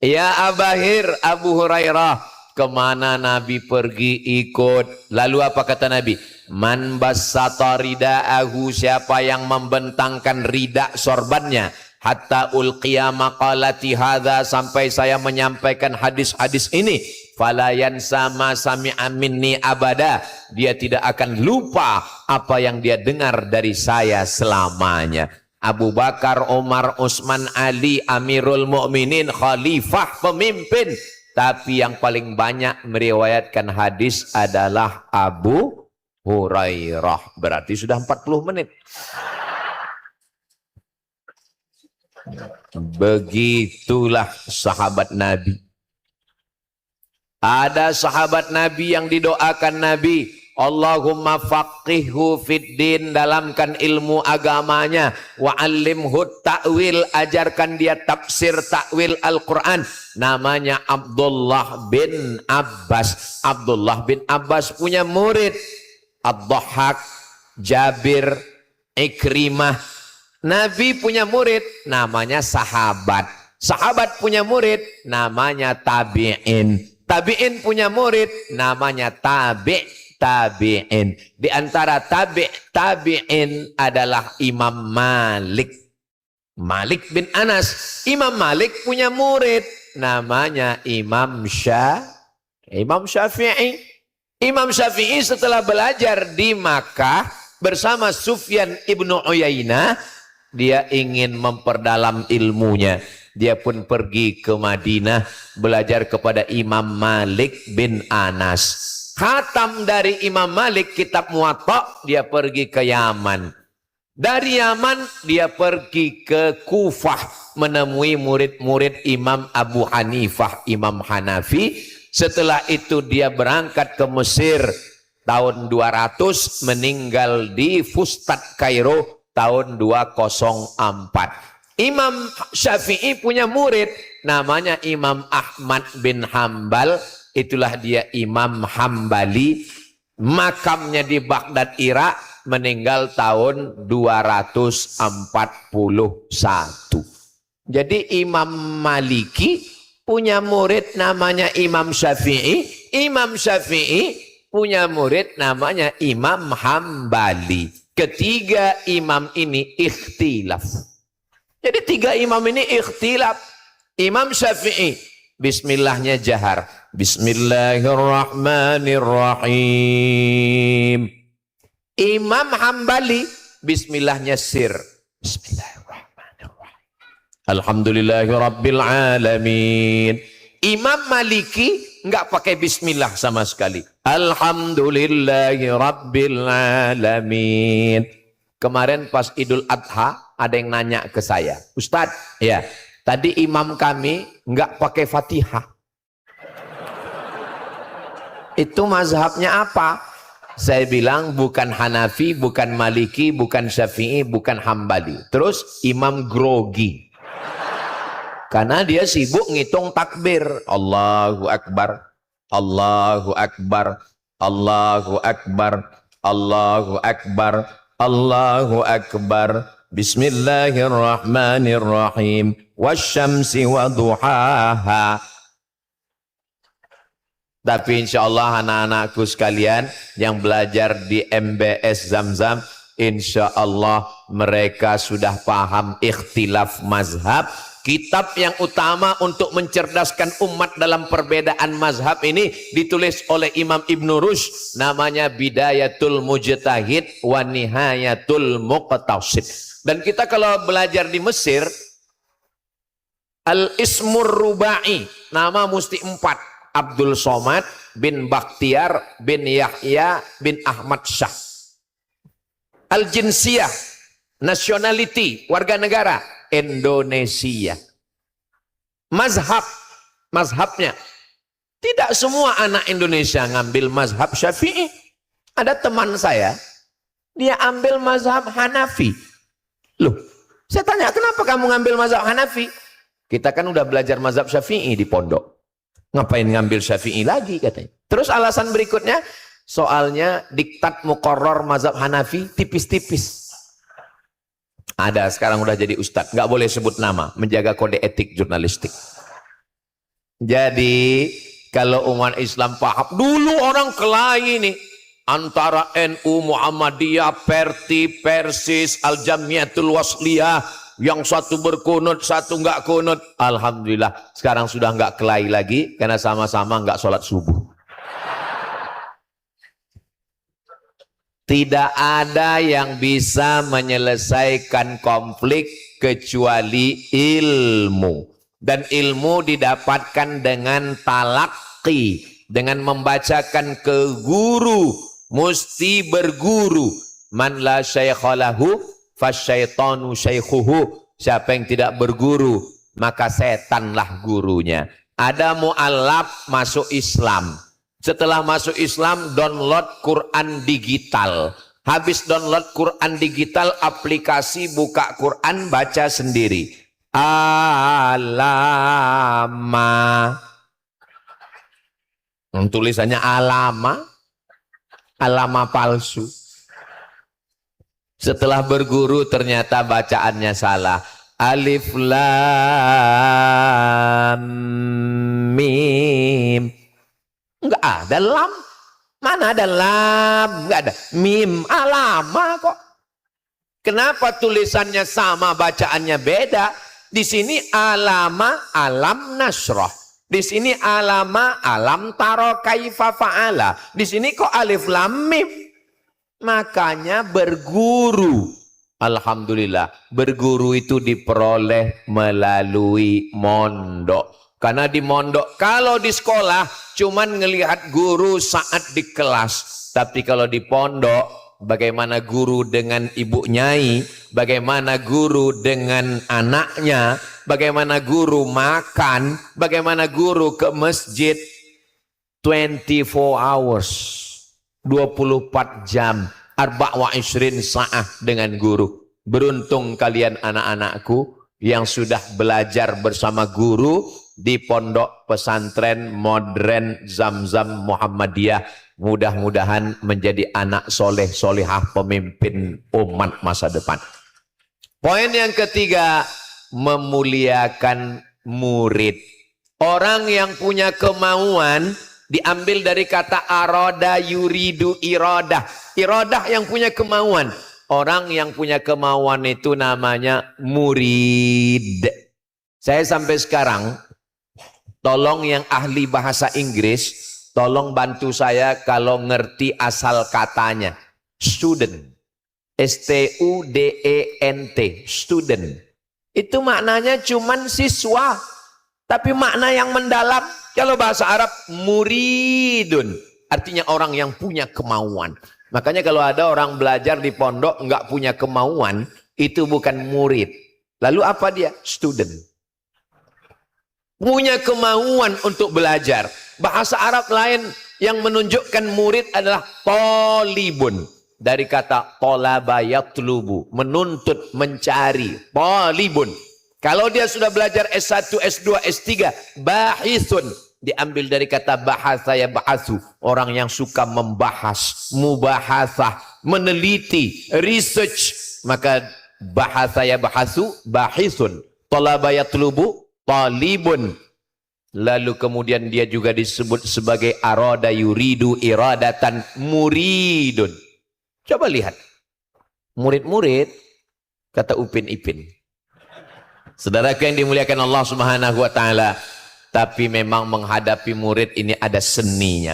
Ya Abahir, Abu Hurairah, kemana Nabi pergi ikut. Lalu apa kata Nabi? Man bassata rida'ahu, siapa yang membentangkan ridak sorbannya, hatta ulqiya maqalati hadza, sampai saya menyampaikan hadis-hadis ini, falayan sama sami'a minni abada, dia tidak akan lupa apa yang dia dengar dari saya selamanya. Abu Bakar, Umar, Utsman, Ali, Amirul Mukminin, khalifah, pemimpin. Tapi yang paling banyak meriwayatkan hadis adalah Abu Hurairah. Berarti sudah 40 menit. Begitulah sahabat Nabi. Ada sahabat Nabi yang didoakan Nabi, Allahumma faqihhu fid din, dalamkan ilmu agamanya, wa allimhu ta'wil, ajarkan dia tafsir ta'wil Al-Quran. Namanya Abdullah bin Abbas. Abdullah bin Abbas punya murid Ad-Dhahhak, Jabir, Ikrimah. Nabi punya murid namanya sahabat. Sahabat punya murid namanya tabi'in. Tabi'in punya murid namanya tabi'in. Di antara tabi'in adalah Imam Malik. Malik bin Anas. Imam Malik punya murid namanya Imam Syafi'i. Imam Syafi'i setelah belajar di Makkah bersama Sufyan ibnu Uyainah, dia ingin memperdalam ilmunya. Dia pun pergi ke Madinah belajar kepada Imam Malik bin Anas. Khatam dari Imam Malik kitab Muwatta, dia pergi ke Yaman. Dari Yaman dia pergi ke Kufah menemui murid-murid Imam Abu Hanifah, Imam Hanafi. Setelah itu dia berangkat ke Mesir tahun 200, meninggal di Fustat Kairo tahun 204. Imam Syafi'i punya murid namanya Imam Ahmad bin Hambal. Itulah dia Imam Hambali. Makamnya di Baghdad, Irak, meninggal tahun 241. Jadi Imam Maliki punya murid namanya Imam Syafi'i. Imam Syafi'i punya murid namanya Imam Hambali. Ketiga imam ini ikhtilaf. Jadi tiga imam ini ikhtilaf. Imam Syafi'i bismillahnya jahar, bismillahirrahmanirrahim. Imam Hambali bismillahnya sir, bismillahirrahmanirrahim, alhamdulillahirabbil alamin. Imam Maliki enggak pakai bismillah sama sekali, alhamdulillahirabbil alamin. Kemarin pas Idul Adha ada yang nanya ke saya, Ustadz, ya, tadi imam kami enggak pakai Fatihah. Itu mazhabnya apa? Saya bilang bukan Hanafi, bukan Maliki, bukan Syafi'i, bukan Hambali. Terus imam grogi. Karena dia sibuk ngitung takbir. Allahu Akbar, Allahu Akbar, Allahu Akbar, Allahu Akbar, Allahu Akbar. Bismillahirrahmanirrahim. Wasyamsi waduhaha. Tapi insya Allah anak-anakku sekalian yang belajar di MBS Zamzam, insya Allah mereka sudah paham ikhtilaf mazhab. Kitab yang utama untuk mencerdaskan umat dalam perbedaan mazhab ini ditulis oleh Imam Ibn Rushd, namanya Bidayatul Mujtahid wa Nihayatul Muqtasid. Dan kita kalau belajar di Mesir, Al-Ismur Rubai, nama mesti 4. Abdul Somad bin Bakhtiar bin Yahya bin Ahmad Shah. Al-Jinsiyah, nationality, warga negara Indonesia. Mazhabnya tidak semua anak Indonesia ngambil mazhab Syafi'i. Ada teman saya, dia ambil mazhab Hanafi. Loh, saya tanya, kenapa kamu ngambil mazhab Hanafi? Kita kan udah belajar mazhab Syafi'i di pondok. Ngapain ngambil Syafi'i lagi katanya. Terus alasan berikutnya, soalnya diktat muqarrar mazhab Hanafi tipis-tipis. Ada sekarang udah jadi ustadz, nggak boleh sebut nama, menjaga kode etik jurnalistik. Jadi kalau umat Islam paham, dulu orang kelahi nih antara NU, Muhammadiyah, Perti, Persis, Al-Jamiatul Wasliyah, yang satu berkunut, satu enggak kunut. Alhamdulillah sekarang sudah enggak kelahi lagi karena sama-sama enggak sholat subuh. Tidak ada yang bisa menyelesaikan konflik kecuali ilmu. Dan ilmu didapatkan dengan talaqi, dengan membacakan ke guru, mesti berguru. Man la syaikha lahu fasyaitanu syaikhuhu. Siapa yang tidak berguru, maka setanlah gurunya. Ada mu'allaf masuk Islam. Setelah masuk Islam, download Quran digital. Habis download Quran digital, aplikasi buka Quran, baca sendiri. Alama. Tulisannya alama. Alama palsu. Setelah berguru ternyata bacaannya salah. Alif lam mim. Enggak ada lam. Mana ada lam? Enggak ada. Mim. Alama kok. Kenapa tulisannya sama, bacaannya beda? Di sini alama, alam nasroh. Di sini alama, alam taro kaifa fa'ala. Di sini kok alif lam mim. Makanya berguru. Alhamdulillah. Berguru itu diperoleh melalui mondok. Karena di mondok, kalau di sekolah cuman ngelihat guru saat di kelas. Tapi kalau di pondok, bagaimana guru dengan ibu nyai, bagaimana guru dengan anaknya, bagaimana guru makan, bagaimana guru ke masjid 24 hours, 24 jam, 24 sa'ah dengan guru. Beruntung kalian anak-anakku yang sudah belajar bersama guru di pondok pesantren modern Zamzam Muhammadiyah. Mudah-mudahan menjadi anak soleh solehah pemimpin umat masa depan. Poin yang ketiga, memuliakan murid. Orang yang punya kemauan diambil dari kata aroda yuridu irodah. Irodah yang punya kemauan. Orang yang punya kemauan itu namanya murid. Saya sampai sekarang, tolong yang ahli bahasa Inggris, tolong bantu saya kalau ngerti asal katanya. Student. S-T-U-D-E-N-T. Student. Itu maknanya cuman siswa. Tapi makna yang mendalam, kalau bahasa Arab, muridun. Artinya orang yang punya kemauan. Makanya kalau ada orang belajar di pondok nggak punya kemauan, itu bukan murid. Lalu apa dia? Student. Punya kemauan untuk belajar. Bahasa Arab lain yang menunjukkan murid adalah talibun. Dari kata talaba yatlubu, menuntut, mencari. Talibun. Kalau dia sudah belajar S1, S2, S3, bahithun. Diambil dari kata bahasa ya bahasu. Orang yang suka membahas, mubahasah, meneliti, research. Maka bahasa ya bahasu, bahithun. Talaba yatlubu, talibun. Lalu kemudian dia juga disebut sebagai arada yuridu iradatan muridun. Coba lihat. Murid-murid, kata Upin Ipin. Saudaraku yang dimuliakan Allah Subhanahu wa taala, tapi memang menghadapi murid ini ada seninya.